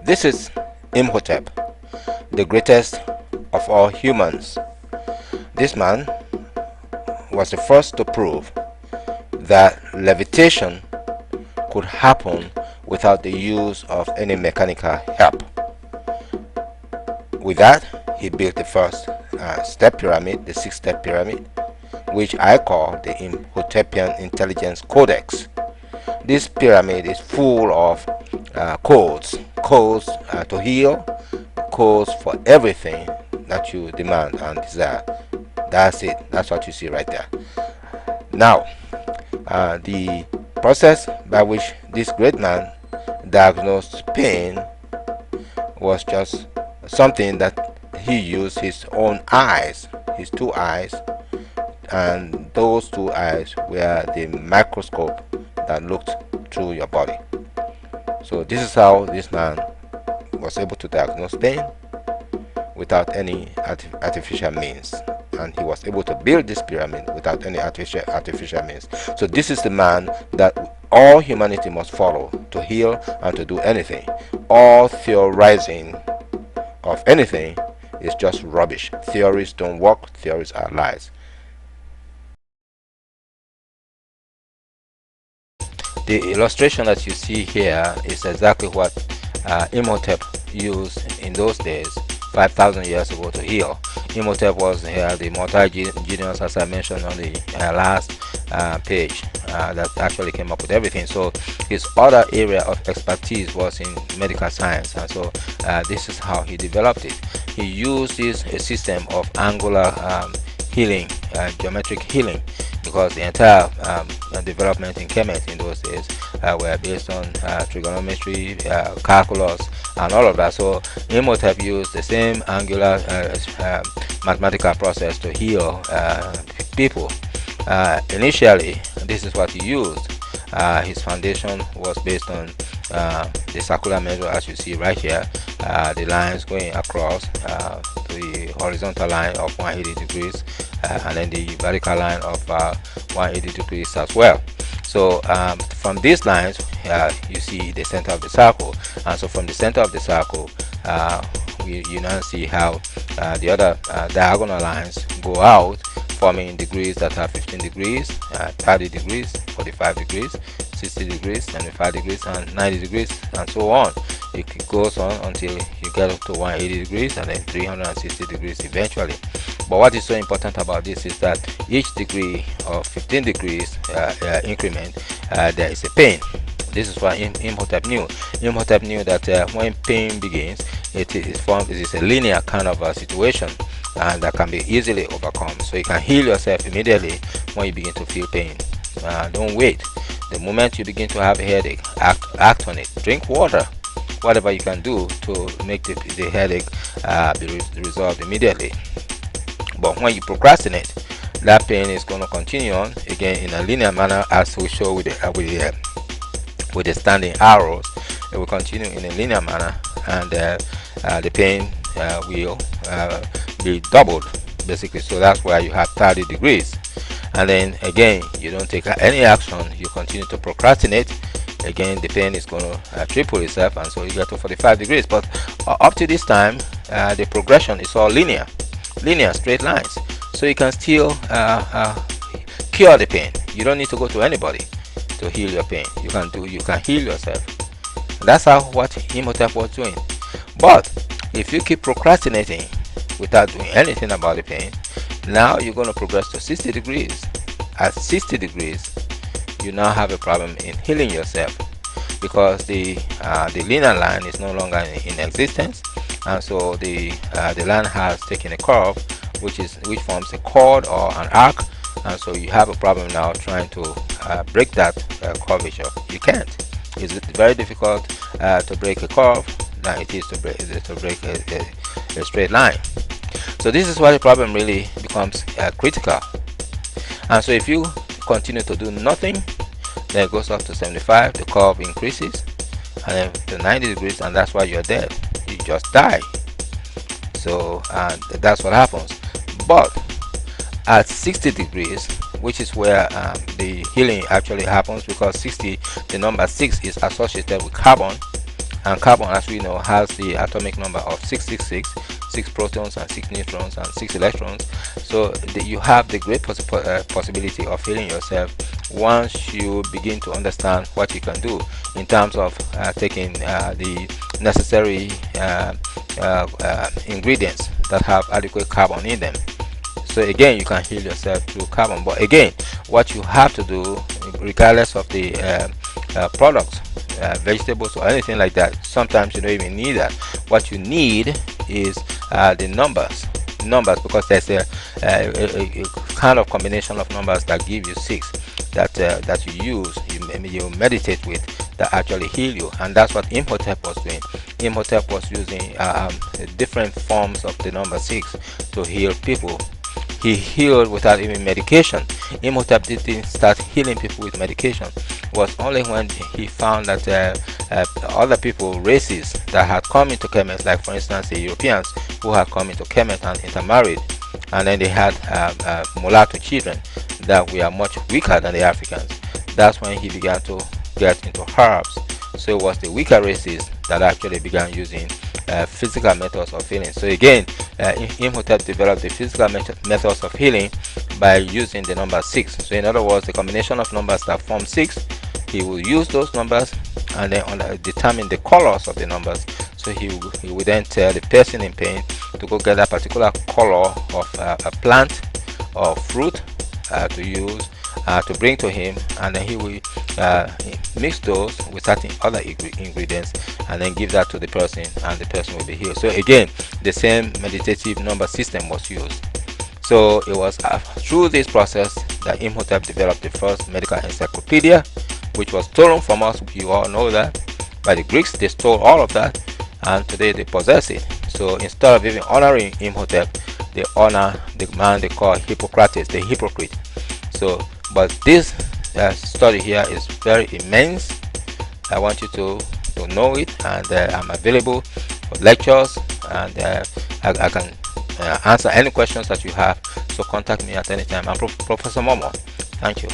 This is Imhotep, the greatest of all humans. This man was the first to prove that levitation could happen without the use of any mechanical help. With that, he built the first step pyramid, the 6-step pyramid, which I call the IMHOTEPian Intelligence Codex. This pyramid is full of codes to heal, codes for everything that you demand and desire. That's it. That's what you see right there. Now, the process by which this great man diagnosed pain was just something that he used his own eyes, his two eyes, and those two eyes were the microscope that looked through your body. So this is how this man was able to diagnose pain without any artificial means, and he was able to build this pyramid without any artificial means. So this is the man that all humanity must follow to heal and to do anything. All theorizing of anything is just rubbish. Theories don't work. Theories are lies. The illustration that you see here is exactly what Imhotep used in those days, 5,000 years ago, to heal. Imhotep was the multi-genius, as I mentioned on the last page, that actually came up with everything. So his other area of expertise was in medical science, and so this is how he developed it. He used a system of angular healing, geometric healing, because the entire development in chemistry in those days were based on trigonometry, calculus, and all of that. So Imhotep used the same angular mathematical process to heal people. Initially, this is what he used. His foundation was based on the circular measure, as you see right here, the lines going across the horizontal line of 180 degrees, and then the vertical line of 180 degrees as well. So from these lines, you see the center of the circle, and so from the center of the circle, you now see how the other diagonal lines go out, forming degrees that are 15 degrees, 30 degrees, 45 degrees, 60 degrees, 75 degrees, and 90 degrees, and so on. It goes on until you get up to 180 degrees and then 360 degrees eventually. But what is so important about this is that each degree of 15 degrees increment, there is a pain. This is what Imhotep knew. Imhotep knew that when pain begins, it is a linear kind of a situation, and that can be easily overcome. So you can heal yourself immediately when you begin to feel pain. Don't wait. The moment you begin to have a headache, act on it. Drink water. Whatever you can do to make the headache be resolved immediately. But when you procrastinate, that pain is going to continue on again in a linear manner, as we show with the standing arrows. It will continue in a linear manner, and the pain will be doubled basically. So that's why you have 30 degrees, and then again you don't take any action, you continue to procrastinate. Again, the pain is going to triple itself, and so you get to 45 degrees. But up to this time, the progression is all linear, straight lines. So you can still cure the pain. You don't need to go to anybody to heal your pain. You can heal yourself. That's what Imhotep was doing. But if you keep procrastinating without doing anything about the pain, now you're going to progress to 60 degrees. At 60 degrees, you now have a problem in healing yourself, because the linear line is no longer in existence, and so the line has taken a curve, which forms a chord or an arc, and so you have a problem now trying to break that curvature. You can't. It's very difficult to break a curve than it is to break a straight line. So this is why the problem really becomes critical. And so if you continue to do nothing, then it goes up to 75, the curve increases, and then to 90 degrees, and that's why you're dead. You just die. So that's what happens. But at 60 degrees, which is where the healing actually happens, because the number 6 is associated with carbon, And carbon, as we know, has the atomic number of 666, 6 protons and 6 neutrons and 6 electrons. So you have the great possibility of healing yourself once you begin to understand what you can do in terms of taking the necessary ingredients that have adequate carbon in them. So again, you can heal yourself through carbon. But again, what you have to do, regardless of the products, vegetables or anything like that, sometimes you don't even need that. What you need is the numbers, because there's a kind of combination of numbers that give you 6 that you use, you meditate with, that actually heal you. And that's what Imhotep was doing. Imhotep was using different forms of the number 6 to heal people. He healed without even medication. Imhotep didn't start healing people with medication. It was only when he found that other people, races that had come into Kemet, like for instance the Europeans who had come into Kemet and intermarried, and then they had mulatto children that were much weaker than the Africans. That's when he began to get into herbs. So it was the weaker races that actually began using physical methods of healing. So again, Imhotep developed the physical methods of healing by using the number 6. So in other words, the combination of numbers that form 6, he will use those numbers and then determine the colors of the numbers. So he will then tell the person in pain to go get a particular color of a plant or fruit to use, to bring to him, and then he will mix those with certain other ingredients and then give that to the person, and the person will be healed. So again, the same meditative number system was used. So it was through this process that Imhotep developed the first medical encyclopedia, which was stolen from us. You all know that. By the Greeks, they stole all of that, and today they possess it. So instead of even honoring Imhotep, they honor the man they call Hippocrates, the hypocrite. So but this study here is very immense. I want you to know it, and I'm available for lectures, and I can answer any questions that you have. So contact me at any time. I'm Professor Momo. Thank you.